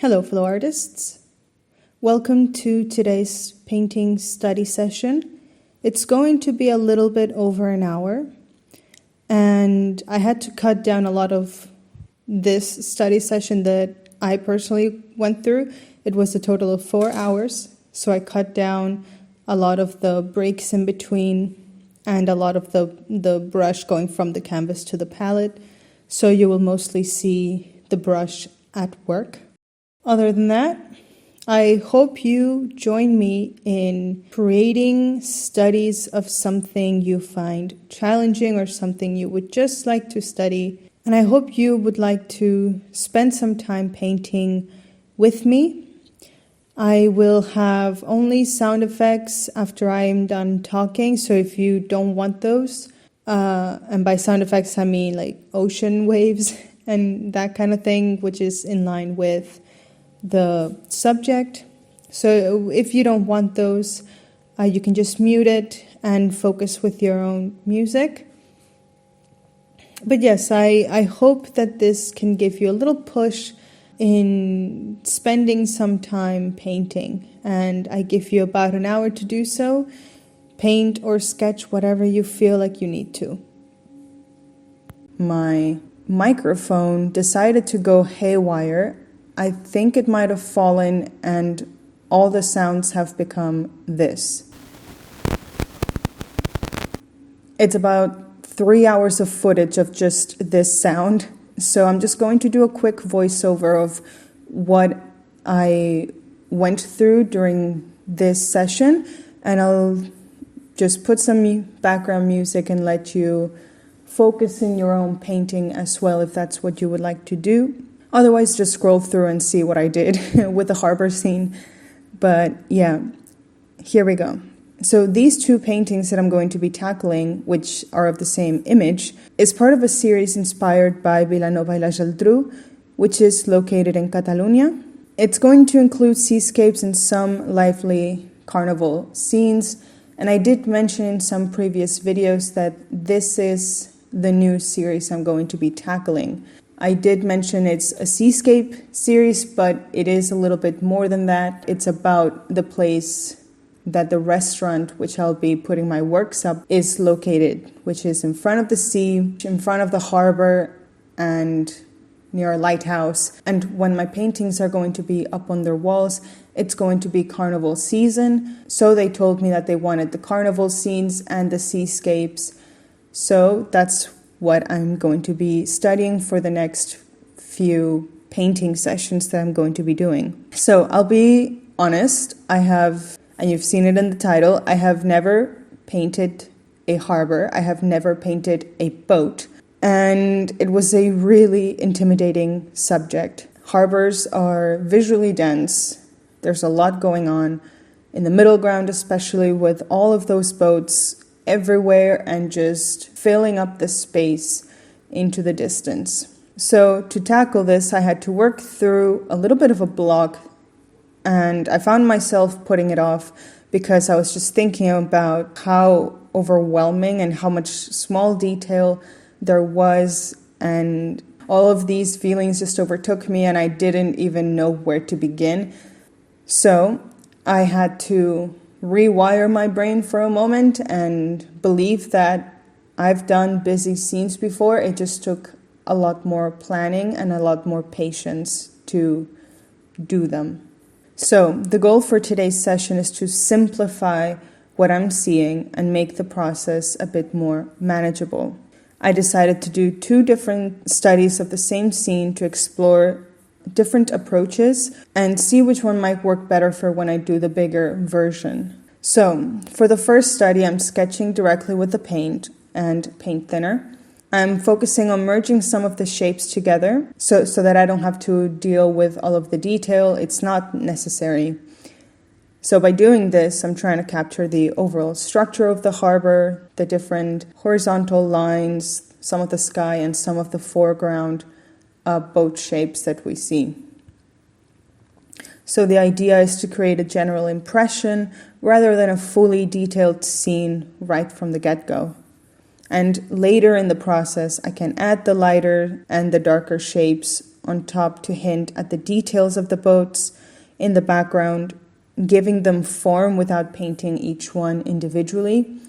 Hello, fellow artists. Welcome to today's painting study session. It's going to be a little bit over an hour, and I had to cut down a lot of this study session that I personally went through. It was a total of 4 hours, so I cut down a lot of the breaks in between and a lot of the brush going from the canvas to the palette, so you will mostly see the brush at work. Other than that, I hope you join me in creating studies of something you find challenging or something you would just like to study. And I hope you would like to spend some time painting with me. I will have only sound effects after I am done talking, so if you don't want those, and by sound effects I mean like ocean waves and that kind of thing, which is in line with the subject. So if you don't want those, you can just mute it and focus with your own music. But yes, I hope that this can give you a little push in spending some time painting, and I give you about an hour to do so. Paint or sketch whatever you feel like you need to. My microphone decided to go haywire. I think it might have fallen and all the sounds have become this. It's about 3 hours of footage of just this sound, so I'm just going to do a quick voiceover of what I went through during this session, and I'll just put some background music and let you focus in your own painting as well if that's what you would like to do. Otherwise, just scroll through and see what I did with the harbor scene. But yeah, here we go. So these two paintings that I'm going to be tackling, which are of the same image, is part of a series inspired by Vilanova i la Geltrú, which is located in Catalonia. It's going to include seascapes and some lively carnival scenes. And I did mention in some previous videos that this is the new series I'm going to be tackling. I did mention it's a seascape series, but it is a little bit more than that. It's about the place that the restaurant, which I'll be putting my works up, is located, which is in front of the sea, in front of the harbor, and near a lighthouse. And when my paintings are going to be up on their walls, it's going to be carnival season. So they told me that they wanted the carnival scenes and the seascapes. So that's what I'm going to be studying for the next few painting sessions that I'm going to be doing. So I'll be honest, and you've seen it in the title, I have never painted a harbor. I have never painted a boat. And it was a really intimidating subject. Harbors are visually dense. There's a lot going on in the middle ground, especially with all of those boats everywhere and just filling up the space into the distance. So to tackle this, I had to work through a little bit of a block, and I found myself putting it off because I was just thinking about how overwhelming and how much small detail there was, and all of these feelings just overtook me and I didn't even know where to begin. So I had to rewire my brain for a moment and believe that I've done busy scenes before. It just took a lot more planning and a lot more patience to do them. So the goal for today's session is to simplify what I'm seeing and make the process a bit more manageable. I decided to do 2 different studies of the same scene to explore different approaches and see which one might work better for when I do the bigger version. So for the first study, I'm sketching directly with the paint and paint thinner. I'm focusing on merging some of the shapes together so that I don't have to deal with all of the detail. It's not necessary. So by doing this, I'm trying to capture the overall structure of the harbor, the different horizontal lines, some of the sky, and some of the foreground boat shapes that we see. So the idea is to create a general impression rather than a fully detailed scene right from the get-go. And later in the process, I can add the lighter and the darker shapes on top to hint at the details of the boats in the background, giving them form without painting each one individually.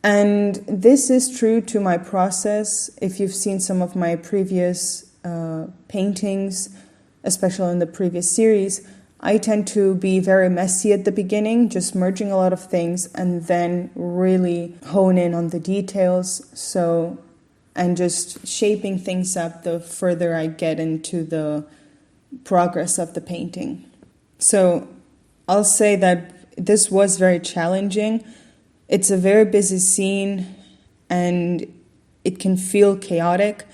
And this is true to my process. If you've seen some of my previous paintings, especially in the previous series, I tend to be very messy at the beginning, just merging a lot of things and then really hone in on the details. And just shaping things up the further I get into the progress of the painting. So I'll say that this was very challenging. It's a very busy scene and it can feel chaotic,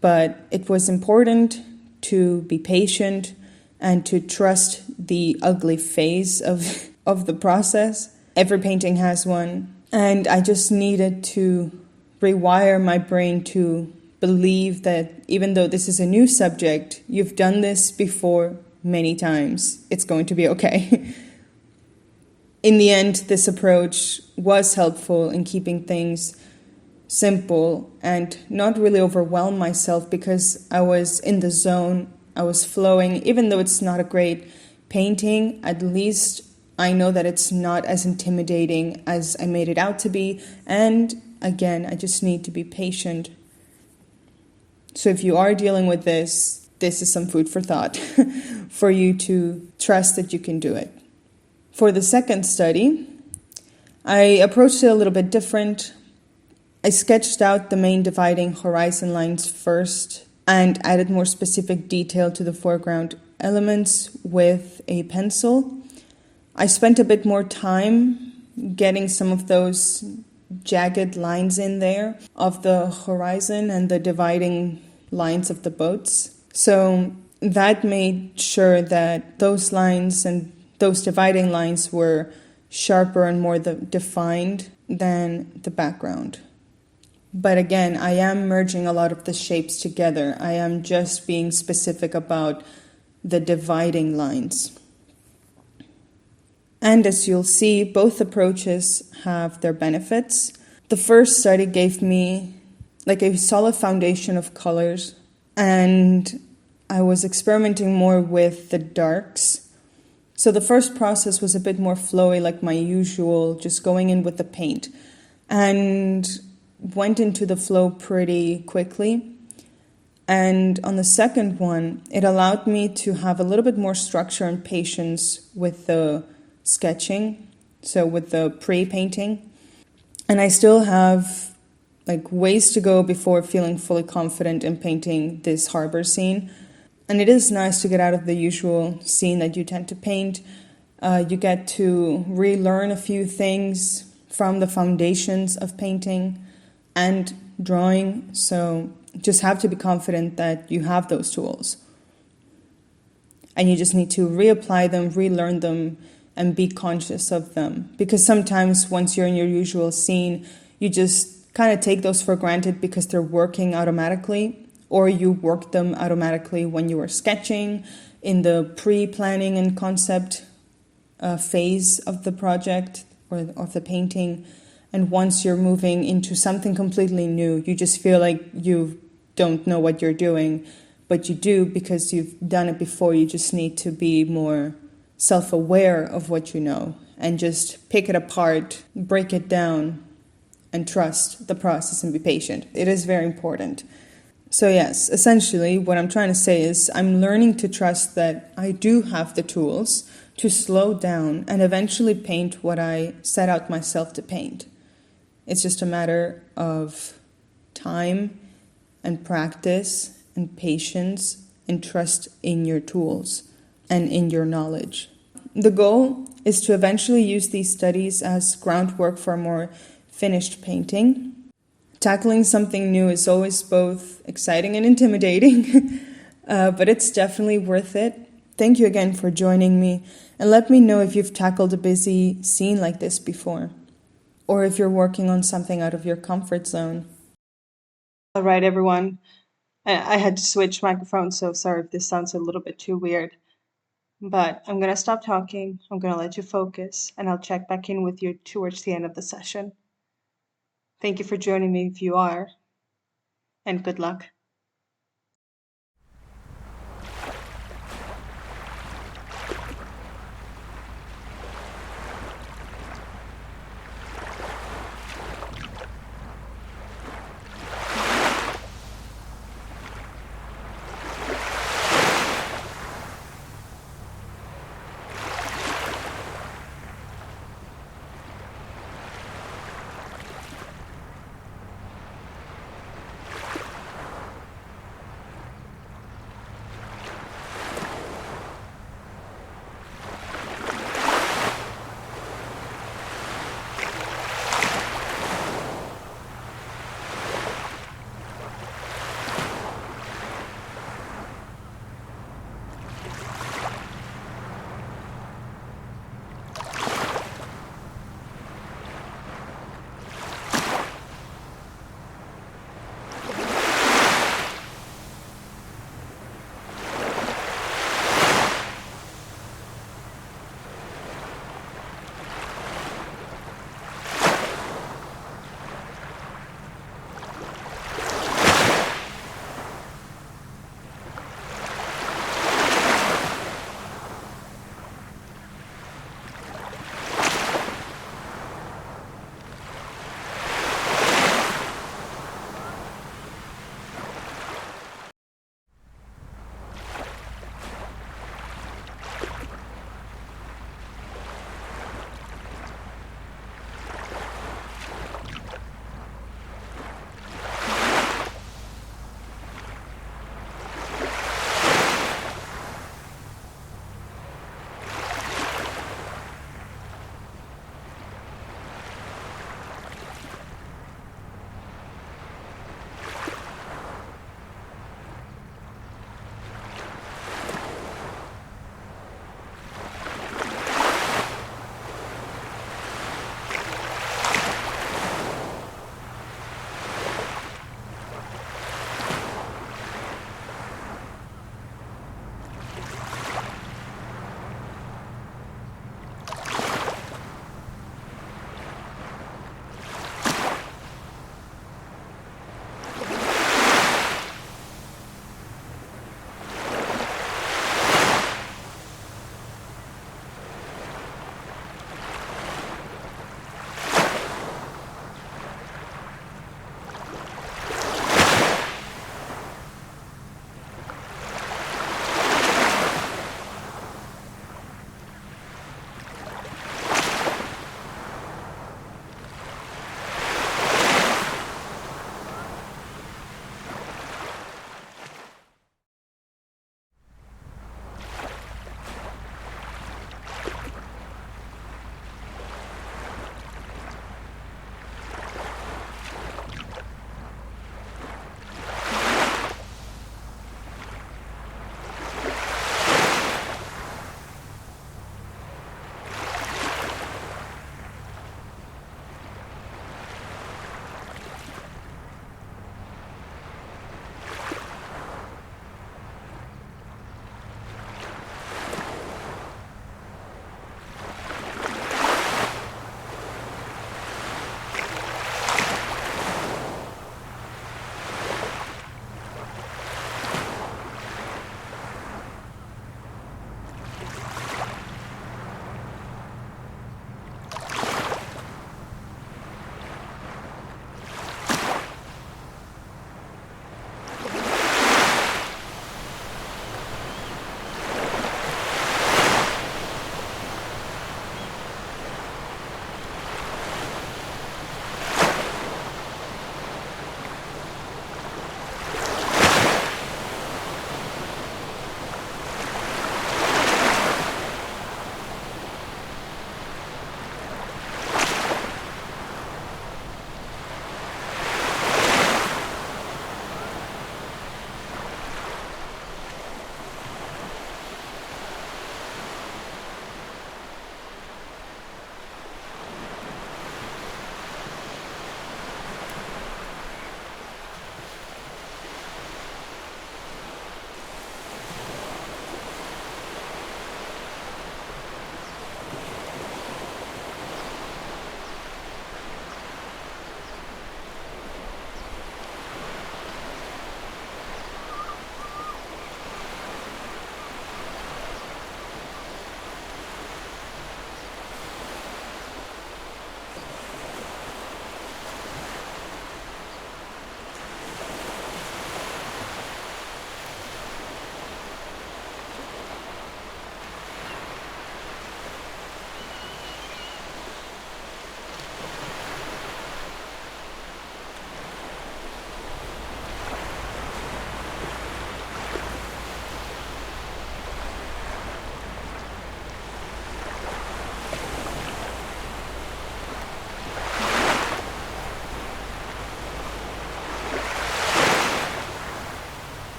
but it was important to be patient and to trust the ugly phase of the process. Every painting has one. And I just needed to rewire my brain to believe that even though this is a new subject, you've done this before many times. It's going to be okay. In the end, this approach was helpful in keeping things simple and not really overwhelm myself because I was in the zone. I was flowing. Even though it's not a great painting, at least I know that it's not as intimidating as I made it out to be. And again, I just need to be patient. So if you are dealing with this is some food for thought for you to trust that you can do it. For the second study, I approached it a little bit different. I sketched out the main dividing horizon lines first and added more specific detail to the foreground elements with a pencil. I spent a bit more time getting some of those jagged lines in there of the horizon and the dividing lines of the boats. So that made sure that those lines and those dividing lines were sharper and more defined than the background. But again, I am merging a lot of the shapes together. I am just being specific about the dividing lines. And as you'll see, both approaches have their benefits. The first study gave me like a solid foundation of colors, and I was experimenting more with the darks. So the first process was a bit more flowy, like my usual, just going in with the paint, and went into the flow pretty quickly. And on the second one, it allowed me to have a little bit more structure and patience with the sketching, so with the pre-painting. And I still have like ways to go before feeling fully confident in painting this harbor scene. And it is nice to get out of the usual scene that you tend to paint. You get to relearn a few things from the foundations of painting and drawing. So just have to be confident that you have those tools. And you just need to reapply them, relearn them, and be conscious of them. Because sometimes once you're in your usual scene, you just kind of take those for granted because they're working automatically, or you work them automatically when you were sketching in the pre-planning and concept phase of the project or of the painting. And once you're moving into something completely new, you just feel like you don't know what you're doing, but you do because you've done it before. You just need to be more self-aware of what you know and just pick it apart, break it down, and trust the process and be patient. It is very important. So yes, essentially what I'm trying to say is I'm learning to trust that I do have the tools to slow down and eventually paint what I set out myself to paint. It's just a matter of time and practice and patience and trust in your tools and in your knowledge. The goal is to eventually use these studies as groundwork for a more finished painting. Tackling something new is always both exciting and intimidating, but it's definitely worth it. Thank you again for joining me, and let me know if you've tackled a busy scene like this before, or if you're working on something out of your comfort zone. All right, everyone. I had to switch microphones, so sorry if this sounds a little bit too weird. But I'm going to stop talking, I'm going to let you focus, and I'll check back in with you towards the end of the session. Thank you for joining me if you are, and good luck.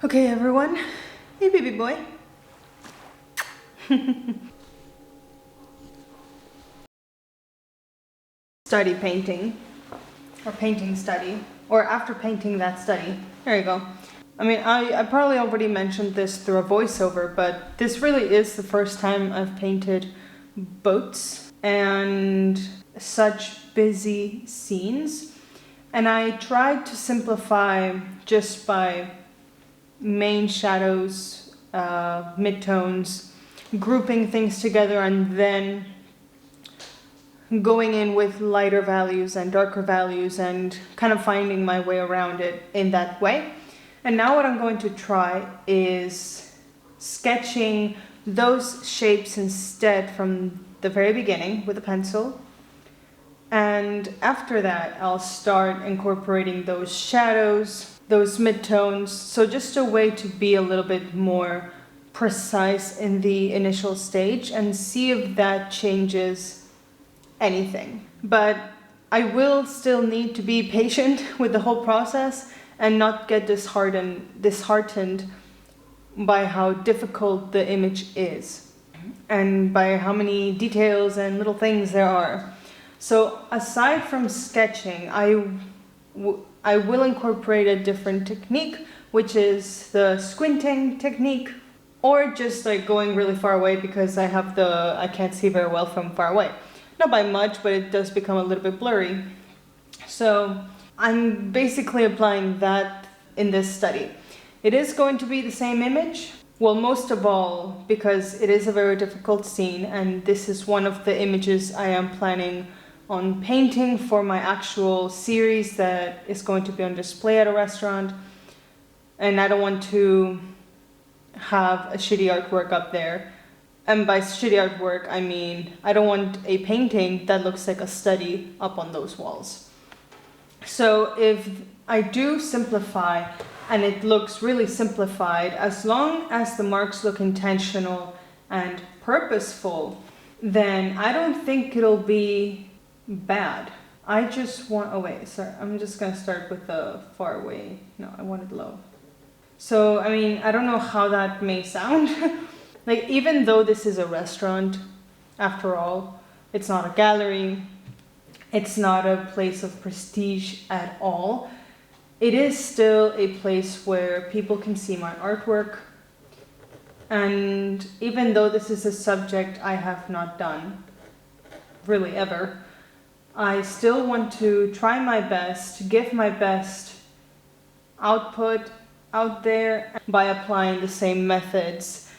Okay, everyone. Hey, baby boy. Study painting, or painting study, or after painting that study. There you go. I mean, I probably already mentioned this through a voiceover, but this really is the first time I've painted boats and such busy scenes. And I tried to simplify just by main shadows, midtones, grouping things together, and then going in with lighter values and darker values and kind of finding my way around it in that way. And now what I'm going to try is sketching those shapes instead from the very beginning with a pencil. And after that, I'll start incorporating those shadows, those midtones. So just a way to be a little bit more precise in the initial stage and see if that changes anything. But I will still need to be patient with the whole process and not get disheartened by how difficult the image is and by how many details and little things there are. So aside from sketching, I will incorporate a different technique, which is the squinting technique, or just like going really far away because I can't see very well from far away. Not by much, but it does become a little bit blurry. So I'm basically applying that in this study. It is going to be the same image. Well, most of all, because it is a very difficult scene, and this is one of the images I am planning on painting for my actual series that is going to be on display at a restaurant. And I don't want to have a shitty artwork up there. And by shitty artwork, I mean, I don't want a painting that looks like a study up on those walls. So if I do simplify, and it looks really simplified, as long as the marks look intentional and purposeful, then I don't think it'll be bad. I just want, oh wait, sorry, I'm just gonna start with the far away. No, I want it low. So, I mean, I don't know how that may sound. Like, even though this is a restaurant, after all, it's not a gallery, it's not a place of prestige at all. It is still a place where people can see my artwork. And even though this is a subject I have not done, really ever, I still want to try my best, give my best output out there by applying the same methods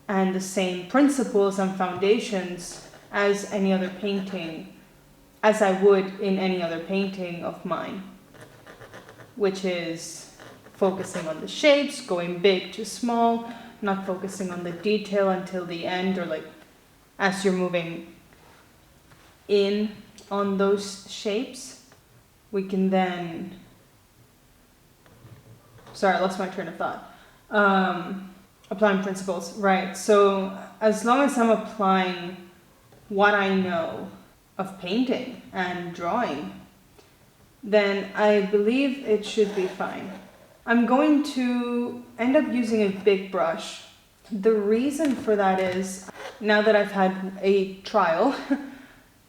and the same principles and foundations as any other painting, as I would in any other painting of mine, which is focusing on the shapes, going big to small, not focusing on the detail until the end, or like as you're moving in on those shapes, we can then, sorry, I lost my train of thought. Applying principles, right. So as long as I'm applying what I know of painting and drawing, then I believe it should be fine. I'm going to end up using a big brush. The reason for that is, now that I've had a trial,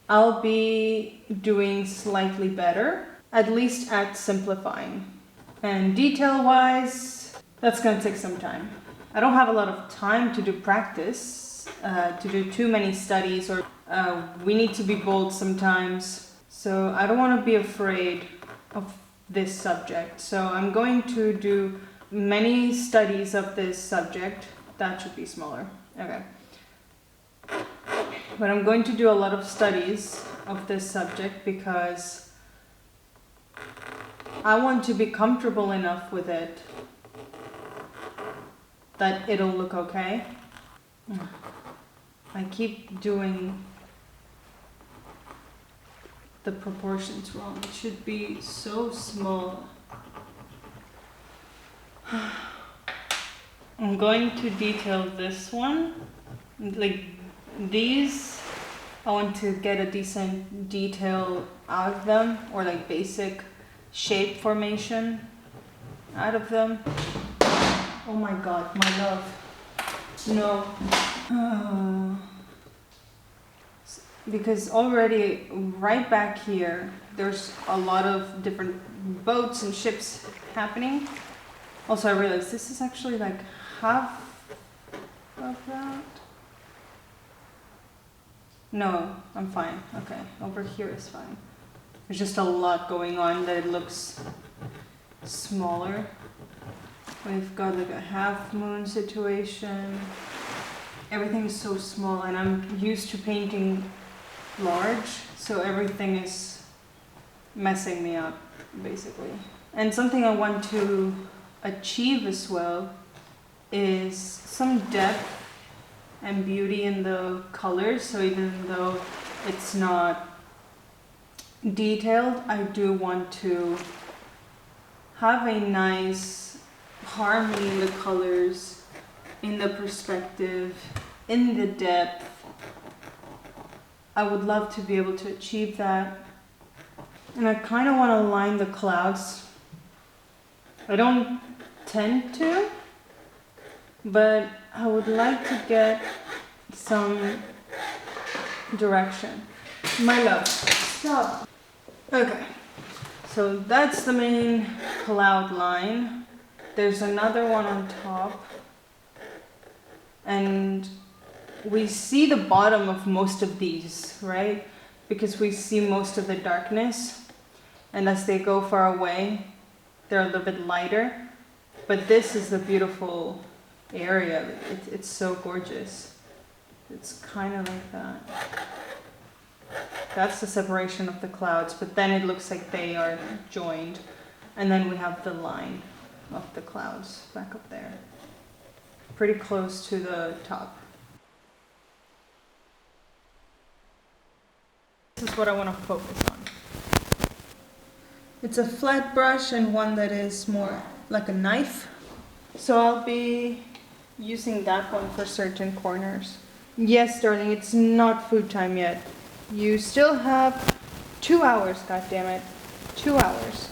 I'll be doing slightly better, at least at simplifying. And detail-wise, that's going to take some time. I don't have a lot of time to do practice, to do too many studies, or we need to be bold sometimes. So I don't want to be afraid of this subject. So I'm going to do many studies of this subject. That should be smaller. Okay. But I'm going to do a lot of studies of this subject because I want to be comfortable enough with it that it'll look okay. I keep doing the proportions wrong. It should be so small. I'm going to detail this one. Like these, I want to get a decent detail out of them, or like basic shape formation out of them. Oh my God, my love. No. Because already right back here, there's a lot of different boats and ships happening. Also, I realized this is actually like half of that. No, I'm fine. Okay, over here is fine. There's just a lot going on that it looks smaller. We've got like a half moon situation. Everything's so small, and I'm used to painting large, so everything is messing me up, basically. And something I want to achieve as well is some depth and beauty in the colors. So even though it's not detailed, I do want to have a nice harmony in the colors, in the perspective, in the depth. I would love to be able to achieve that. And I kind of want to line the clouds. I don't tend to, but I would like to get some direction. My love, stop. Okay, so that's the main cloud line. There's another one on top. And we see the bottom of most of these, right? Because we see most of the darkness. And as they go far away, they're a little bit lighter. But this is the beautiful area. It's so gorgeous. It's kind of like that. That's the separation of the clouds, but then it looks like they are joined. And then we have the line of the clouds back up there. Pretty close to the top. This is what I want to focus on. It's a flat brush and one that is more like a knife. So I'll be using that one for certain corners. Yes, darling, it's not food time yet. You still have 2 hours, goddammit. 2 hours.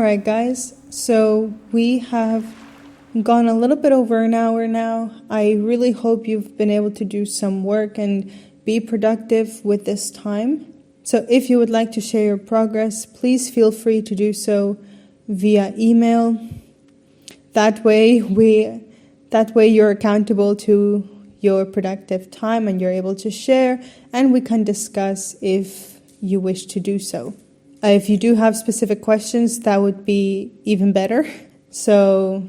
Alright guys, so we have gone a little bit over an hour now. I really hope you've been able to do some work and be productive with this time. So if you would like to share your progress, please feel free to do so via email. That way you're accountable to your productive time and you're able to share, and we can discuss if you wish to do so. If you do have specific questions, that would be even better. So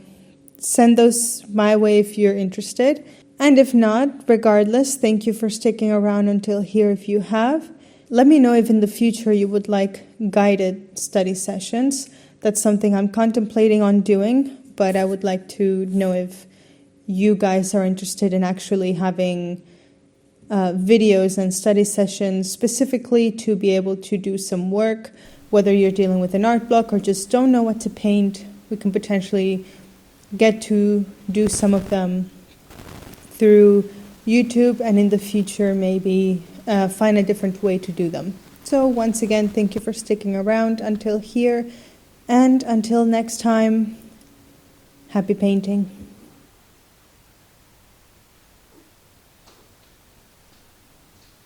send those my way if you're interested. And if not, regardless, thank you for sticking around until here if you have. Let me know if in the future you would like guided study sessions. That's something I'm contemplating on doing, but I would like to know if you guys are interested in actually having videos and study sessions specifically to be able to do some work. Whether you're dealing with an art block or just don't know what to paint, we can potentially get to do some of them through YouTube, and in the future maybe find a different way to do them. So once again, thank you for sticking around until here, and until next time, happy painting.